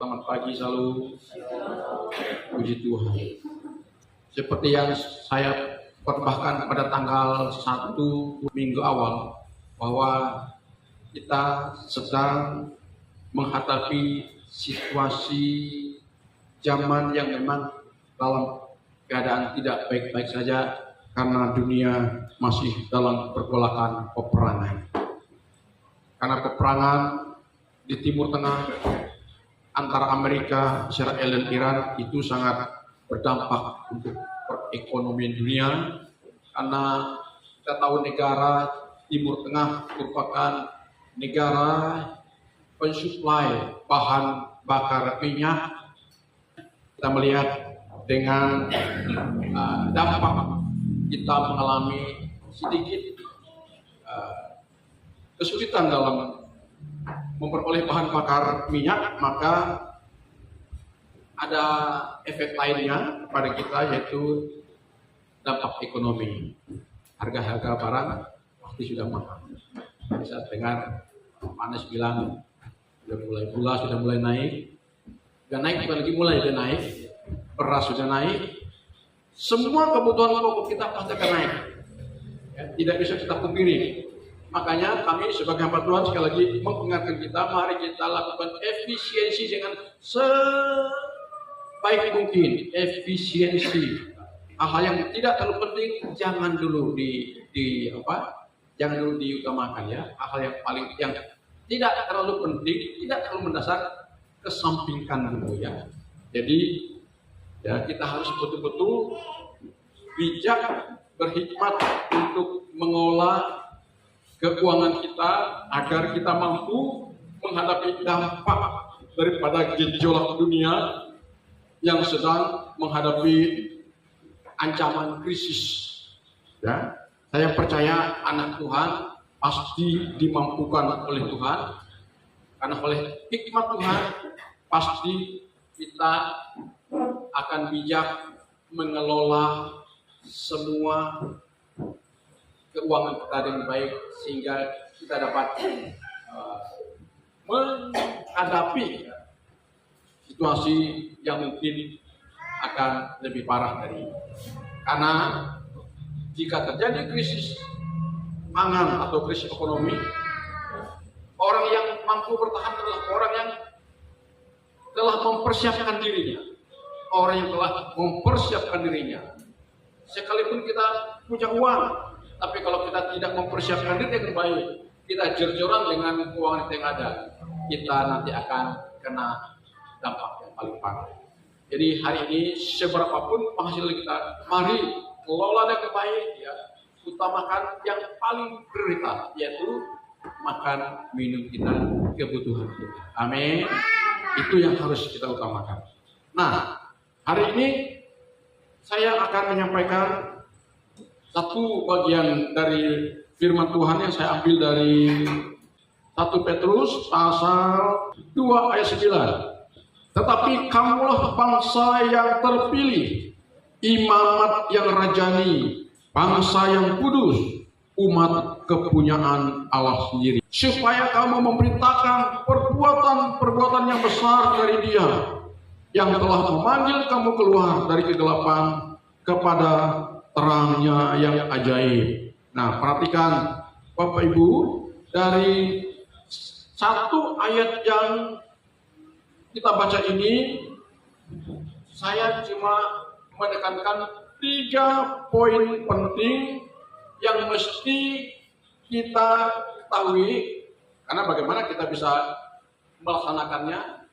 Selamat pagi selalu. Puji Tuhan. Seperti yang saya khotbahkan pada tanggal 1 minggu awal, bahwa kita sedang menghadapi situasi zaman yang memang dalam keadaan tidak baik-baik saja, karena dunia masih dalam pergolakan peperangan. Karena peperangan di Timur Tengah antara Amerika, Israel dan Iran itu sangat berdampak untuk perekonomian dunia, karena kita tahu negara Timur Tengah merupakan negara pensuplai bahan bakar minyak. Kita melihat dengan dampak kita mengalami sedikit kesulitan dalam memperoleh bahan bakar minyak, maka ada efek lainnya pada kita, yaitu dampak ekonomi. Harga-harga barang pasti sudah mahal. Bisa dengar Panas bilang gula sudah mulai naik, bukan lagi mulai, sudah naik, beras sudah naik, semua kebutuhan pokok kita pasti akan naik. Ya, tidak bisa kita pungkiri. Makanya kami sebagai hamba Tuhan sekali lagi mengingatkan kita, mari kita lakukan efisiensi dengan sebaik mungkin. Efisiensi, hal-hal yang tidak terlalu penting jangan dulu jangan dulu diutamakan, ya. Hal-hal yang tidak terlalu penting, tidak terlalu mendasar, kesampingkan dulu, ya. Jadi ya, kita harus betul-betul bijak, berhikmat untuk mengolah keuangan kita agar kita mampu menghadapi dampak daripada gejolak dunia yang sedang menghadapi ancaman krisis. Ya, saya percaya anak Tuhan pasti dimampukan oleh Tuhan, karena oleh hikmat Tuhan pasti kita akan bijak mengelola semua keuangan kita dengan baik, sehingga kita dapat menghadapi situasi yang mungkin akan lebih parah dari ini. Karena jika terjadi krisis pangan atau krisis ekonomi, orang yang mampu bertahan adalah orang yang telah mempersiapkan dirinya. Orang yang telah mempersiapkan dirinya. Sekalipun kita punya uang, tapi kalau kita tidak mempersiapkan diri dengan baik, kita jor-joran dengan keuangan yang ada, kita nanti akan kena dampak yang paling parah. Jadi hari ini seberapapun penghasilan kita, mari kelola dengan baik, ya. Utamakan yang paling prioritas, yaitu makan, minum kita, kebutuhan kita. Amin. Itu yang harus kita utamakan. Nah, hari ini saya akan menyampaikan satu bagian dari firman Tuhan yang saya ambil dari 1 Petrus pasal 2 ayat 9. Tetapi kamulah bangsa yang terpilih, imamat yang rajani, bangsa yang kudus, umat kepunyaan Allah sendiri, supaya kamu memberitakan perbuatan-perbuatan yang besar dari Dia yang telah memanggil kamu keluar dari kegelapan kepada terangnya yang ajaib. Nah, perhatikan Bapak Ibu, dari satu ayat yang kita baca ini, saya cuma menekankan 3 poin penting yang mesti kita ketahui. Karena bagaimana kita bisa melaksanakannya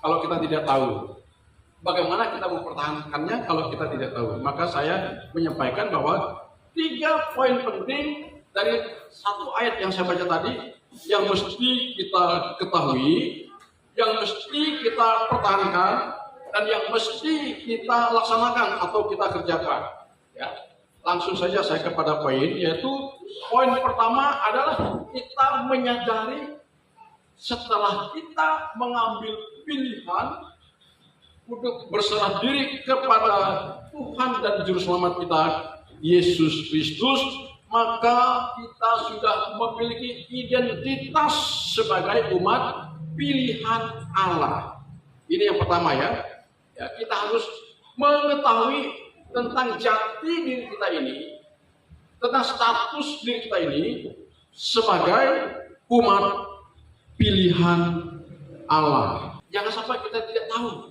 kalau kita tidak tahu? Bagaimana kita mempertahankannya kalau kita tidak tahu? Maka saya menyampaikan bahwa 3 poin penting dari satu ayat yang saya baca tadi, yang mesti kita ketahui, yang mesti kita pertahankan, dan yang mesti kita laksanakan atau kita kerjakan. Ya, langsung saja saya kepada poin, yaitu poin pertama adalah kita menyadari setelah kita mengambil pilihan untuk berserah diri kepada Tuhan dan Juru Selamat kita, Yesus Kristus, maka kita sudah memiliki identitas sebagai umat pilihan Allah. Ini yang pertama ya. Ya, kita harus mengetahui tentang jati diri kita ini, tentang status diri kita ini sebagai umat pilihan Allah. Jangan sampai kita tidak tahu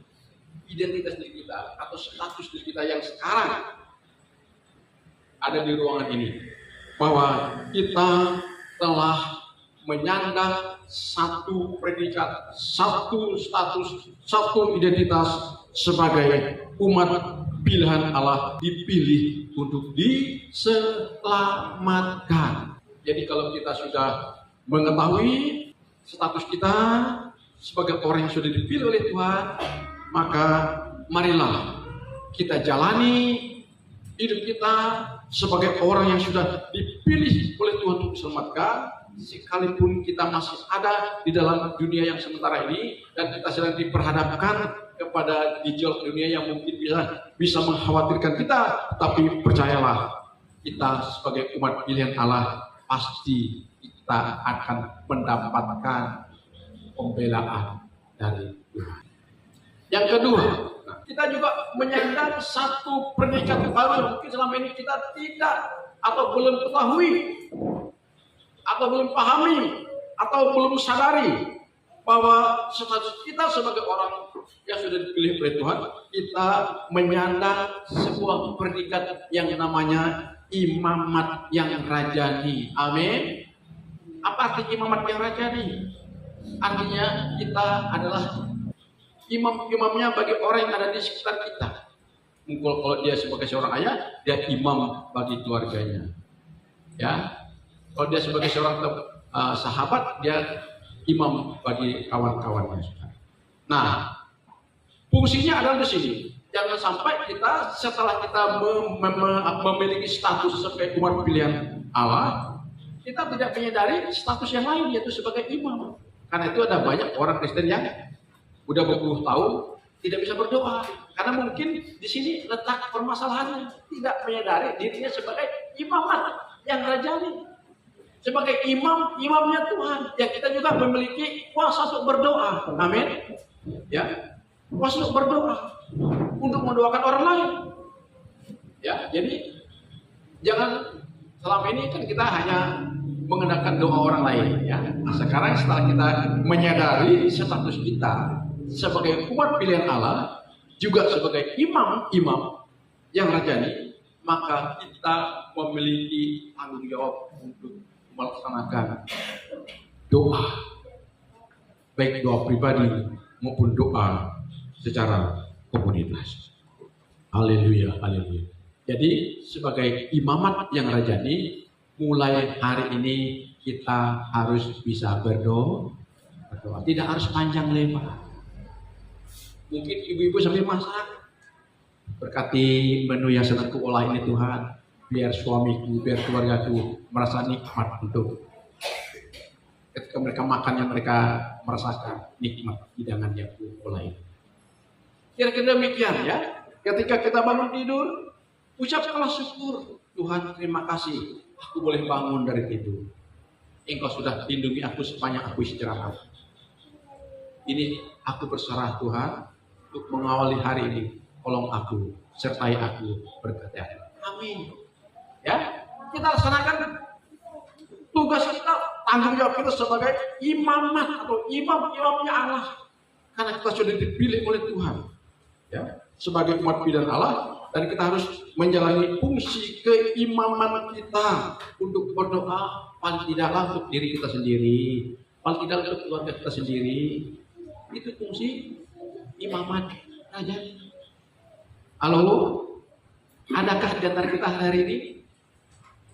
identitas diri kita atau status diri kita yang sekarang ada di ruangan ini, bahwa kita telah menyandang satu predikat, satu status, satu identitas sebagai umat pilihan Allah, dipilih untuk diselamatkan. Jadi kalau kita sudah mengetahui status kita sebagai orang yang sudah dipilih oleh Tuhan, maka marilah kita jalani hidup kita sebagai orang yang sudah dipilih oleh Tuhan untuk diselamatkan, sekalipun kita masih ada di dalam dunia yang sementara ini dan kita sedang diperhadapkan kepada gejolak dunia yang mungkin bisa mengkhawatirkan kita, tapi percayalah, kita sebagai umat pilihan Allah pasti kita akan mendapatkan pembelaan dari Tuhan. Yang kedua, kita juga menyandang satu predikat baru yang mungkin selama ini kita tidak atau belum ketahui atau belum pahami atau belum sadari, bahwa status kita sebagai orang yang sudah dipilih oleh Tuhan, kita menyandang sebuah predikat yang namanya imamat yang rajani. Amin. Apa arti imamat yang rajani? Artinya kita adalah imam-imamnya bagi orang yang ada di sekitar kita. Mungkin kalau dia sebagai seorang ayah, dia imam bagi keluarganya. Ya, kalau dia sebagai seorang sahabat, dia imam bagi kawan-kawannya. Nah, fungsinya adalah di sini. Jangan sampai kita setelah kita memiliki status sebagai umat pilihan Allah, kita tidak menyadari status yang lain, yaitu sebagai imam. Karena itu ada banyak orang Kristen yang udah berpuluh tahun tidak bisa berdoa, karena mungkin di sini letak permasalahannya, tidak menyadari dirinya sebagai imamat yang rajani, sebagai imamnya Tuhan, yang kita juga memiliki kuasa untuk berdoa. Amin. Ya, kuasa untuk berdoa, untuk mendoakan orang lain. Ya, jadi jangan selama ini kan kita hanya mengenakan doa orang lain. Ya, nah, sekarang setelah kita menyadari status kita sebagai umat pilihan Allah, juga sebagai imam yang rajani, maka kita memiliki tanggung jawab untuk melaksanakan doa, baik doa pribadi maupun doa secara komunitas. Haleluya, haleluya. Jadi sebagai imamat yang rajani, mulai hari ini kita harus bisa berdoa. Tidak harus panjang lebar. Mungkin ibu-ibu sambil masak, berkati menu yang sedang kuolah ini Tuhan, biar suamiku, biar keluargaku merasa nikmat untuk ketika mereka makan, yang mereka merasakan nikmat hidangan yang kuolah ini. Kira-kira demikian ya. Ketika kita bangun tidur, ucapkanlah syukur. Tuhan, terima kasih, aku boleh bangun dari tidur. Engkau sudah lindungi aku sepanjang aku istirahat. Ini aku berserah Tuhan untuk mengawali hari ini. Tolong aku, sertai aku, berkati aku. Amin. Ya, kita laksanakan tugas kita, tanggung jawab kita sebagai imamat atau imamnya Allah. Karena kita sudah dipilih oleh Tuhan, ya, sebagai umat pilihan Allah, dan kita harus menjalani fungsi keimaman kita untuk berdoa, paling tidaklah untuk diri kita sendiri, paling tidak untuk keluarga kita sendiri. Itu fungsi imamat rajani. Halo, adakah di antara kita hari ini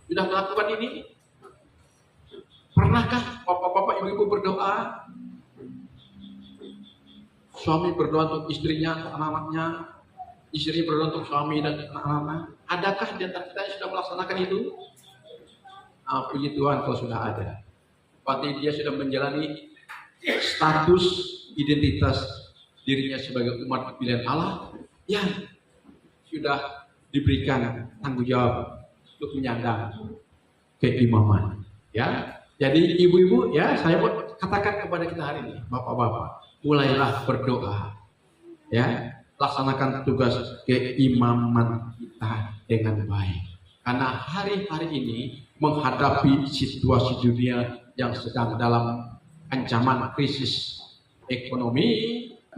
sudah melakukan ini? Pernahkah bapak-bapak, ibu-ibu berdoa? Suami berdoa untuk istrinya, untuk anak-anaknya, istri berdoa untuk suami dan anak-anak. Adakah di antara kita yang sudah melaksanakan itu? Puji Tuhan kalau sudah ada. Berarti dia sudah menjalani status identitas dirinya sebagai umat pilihan Allah yang sudah diberikan tanggung jawab untuk menyandang keimaman. Ya, jadi ibu-ibu ya, saya katakan kepada kita hari ini, Bapak-bapak, mulailah berdoa. Ya, laksanakan tugas keimaman kita dengan baik. Karena hari-hari ini menghadapi situasi dunia yang sedang dalam ancaman krisis ekonomi,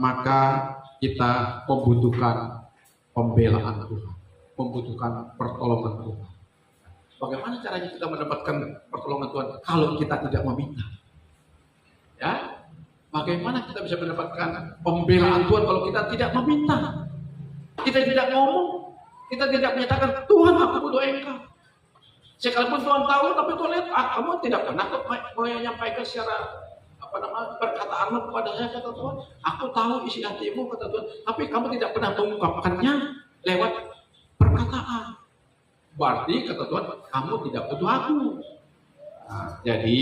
maka kita membutuhkan pembelaan Tuhan, membutuhkan pertolongan Tuhan. Bagaimana caranya kita mendapatkan pertolongan Tuhan kalau kita tidak meminta? Ya, bagaimana kita bisa mendapatkan pembelaan Tuhan kalau kita tidak meminta? Kita tidak ngomong, kita tidak menyatakan, Tuhan aku butuh Engkau. Sekalipun Tuhan tahu, tapi Tuhan lihat, kamu tidak pernah menyampaikan secara perkataanmu kepada saya, kata Tuhan. Aku tahu isi hatimu, kata Tuhan, tapi kamu tidak pernah mengungkapkannya lewat perkataan. Berarti kata Tuhan, kamu tidak butuh aku. Nah, jadi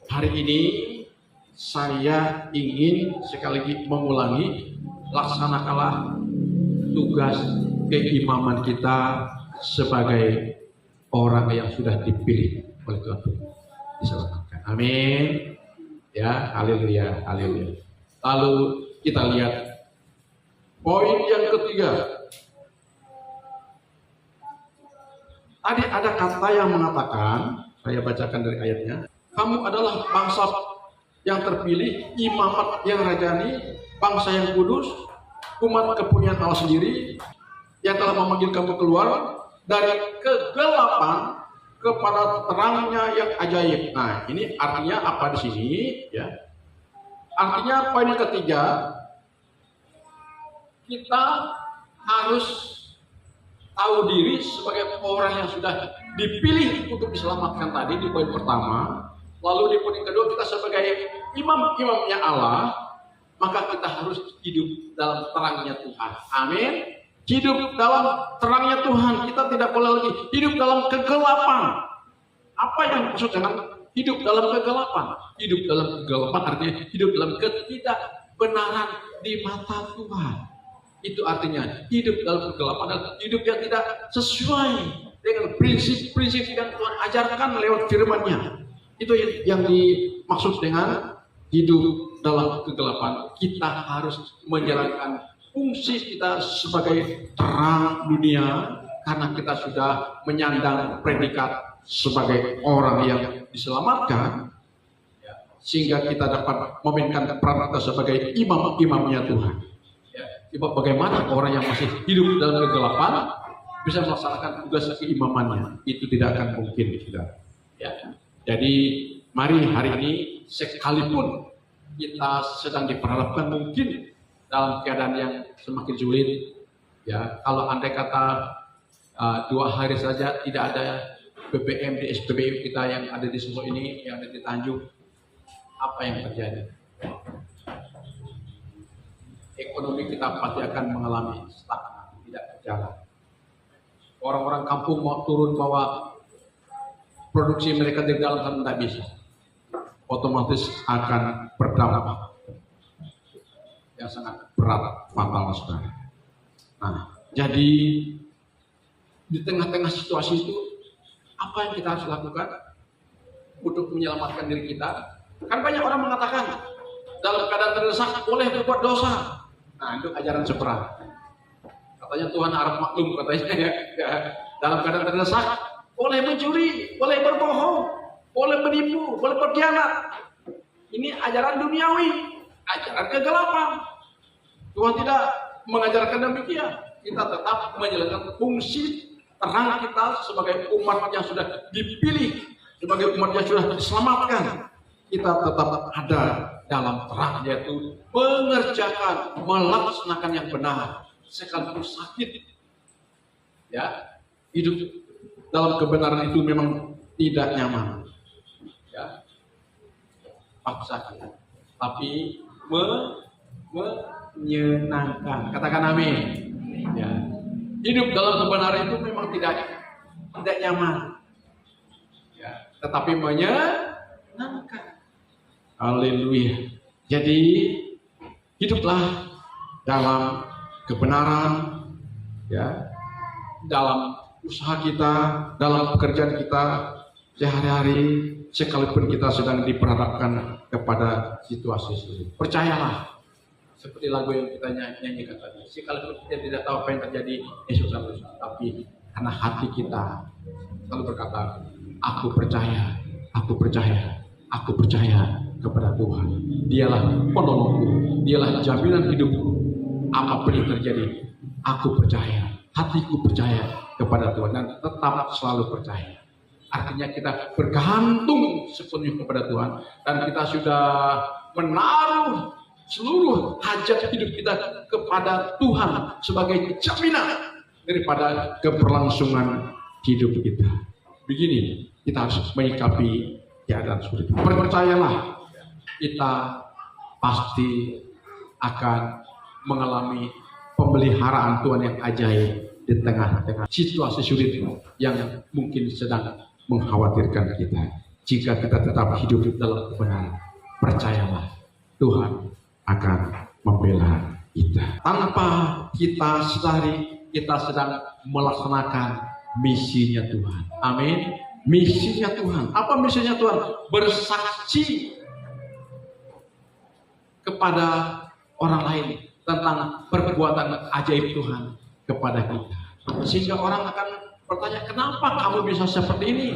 hari ini saya ingin sekali lagi mengulangi, laksanakanlah tugas keimaman kita sebagai orang yang sudah dipilih oleh Tuhan. Diselamatkan. Amin. Ya, haleluya, haleluya. Lalu kita lihat poin yang ketiga. Tadi ada kata yang mengatakan, saya bacakan dari ayatnya, kamu adalah bangsa yang terpilih, imamat yang rajani, bangsa yang kudus, umat kepunyaan Allah sendiri, yang telah memanggil kamu keluar dari kegelapan kepada terangnya yang ajaib. Nah, ini artinya apa di sini? Ya, artinya poin yang ketiga, kita harus tahu diri sebagai orang yang sudah dipilih untuk diselamatkan tadi di poin pertama. Lalu di poin kedua, kita sebagai imam-imamnya Allah, maka kita harus hidup dalam terangnya Tuhan. Amin. Hidup dalam terangnya Tuhan. Kita tidak boleh lagi hidup dalam kegelapan. Apa yang maksud dengan hidup dalam kegelapan? Hidup dalam kegelapan artinya hidup dalam ketidakbenaran di mata Tuhan. Itu artinya hidup dalam kegelapan dan hidup yang tidak sesuai dengan prinsip-prinsip yang Tuhan ajarkan lewat firman-Nya. Itu yang dimaksud dengan hidup dalam kegelapan. Kita harus menjalankan fungsi kita sebagai terang dunia karena kita sudah menyandang predikat sebagai orang yang diselamatkan, sehingga kita dapat memainkan peran kita sebagai imam-imamnya Tuhan. Bagaimana orang yang masih hidup dalam kegelapan bisa melaksanakan tugas keimamannya? Itu tidak akan mungkin, saudara. Ya. Jadi mari hari ini, sekalipun kita sedang diperhadapkan mungkin dalam keadaan yang semakin sulit, ya, kalau andai kata 2 hari saja tidak ada BBM di SPBU kita yang ada di Solo ini, yang ada di Tanjung, apa yang terjadi? Ekonomi kita pasti akan mengalami stagnan, tidak berjalan. Orang-orang kampung mau turun bawa produksi mereka di dalam sana tidak bisa, otomatis akan berdampak yang sangat berat, fatal, saudara. Nah, jadi di tengah-tengah situasi itu, apa yang kita harus lakukan untuk menyelamatkan diri kita? Kan banyak orang mengatakan dalam keadaan terdesak boleh berbuat dosa. Nah, itu ajaran seberang. Katanya Tuhan harap maklum, katanya. Ya. Dalam keadaan terdesak boleh mencuri, boleh berbohong, boleh menipu, boleh berkhianat. Ini ajaran duniawi, ajaran kegelapan. Tuhan tidak mengajarkan demikian. Kita tetap menjalankan fungsi terang kita sebagai umat yang sudah dipilih, sebagai umat yang sudah diselamatkan. Kita tetap ada dalam terang, yaitu mengerjakan, melaksanakan yang benar, sekalipun sakit. Ya, hidup dalam kebenaran itu memang tidak nyaman. Ya, paksa kita, tapi menyenangkan. Katakan amin. Ya, hidup dalam kebenaran itu memang tidak nyaman. Ya, tetapi menyenangkan. Haleluya. Jadi hiduplah dalam kebenaran, ya, dalam usaha kita, dalam pekerjaan kita sehari-hari, sekalipun kita sedang diperhadapkan kepada situasi sulit. Percayalah, seperti lagu yang kita nyanyikan tadi, sekalipun kita tidak tahu apa yang terjadi esok sampai, tapi karena hati kita selalu berkata, aku percaya, aku percaya, aku percaya kepada Tuhan. Dialah penolongku, dialah jaminan hidupku. Apapun yang terjadi, aku percaya, hatiku percaya kepada Tuhan dan tetap selalu percaya. Artinya kita bergantung sepenuhnya kepada Tuhan dan kita sudah menaruh seluruh hajat hidup kita kepada Tuhan sebagai jaminan daripada keberlangsungan hidup kita. Begini, kita harus menyikapi keadaan sulit. Percayalah, kita pasti akan mengalami pemeliharaan Tuhan yang ajaib di tengah-tengah situasi sulit yang mungkin sedang mengkhawatirkan kita. Jika kita tetap hidup dalam kebenaran, percayalah, Tuhan akan membela kita. Tanpa kita sadari, kita sedang melaksanakan misinya Tuhan. Amin. Misinya Tuhan. Apa misinya Tuhan? Bersaksi kepada orang lain tentang perbuatan ajaib Tuhan kepada kita. Sehingga orang akan bertanya, kenapa kamu bisa seperti ini?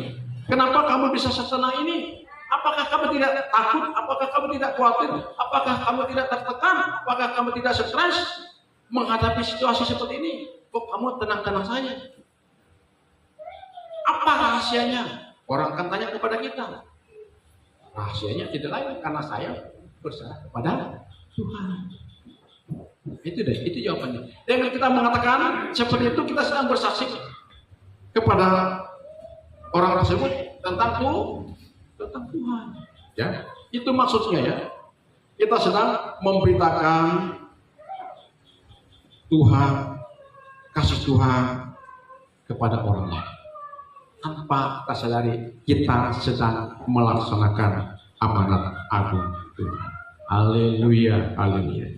Kenapa kamu bisa sesenang ini? Apakah kamu tidak takut? Apakah kamu tidak khawatir? Apakah kamu tidak tertekan? Apakah kamu tidak stres menghadapi situasi seperti ini? Kok kamu tenang-tenang saja? Apa rahasianya? Orang akan tanya kepada kita. Rahasianya tidak lain karena saya berserah kepada Tuhan. Itu jawabannya. Dengan kita mengatakan seperti itu, kita sedang bersaksi kepada orang tersebut tentang Tuhan. Ya, itu maksudnya ya. Kita sedang memberitakan Tuhan, kasih Tuhan kepada orang lain. Tanpa kita sadari, kita sedang melaksanakan amanat agung Tuhan. Haleluya, haleluya.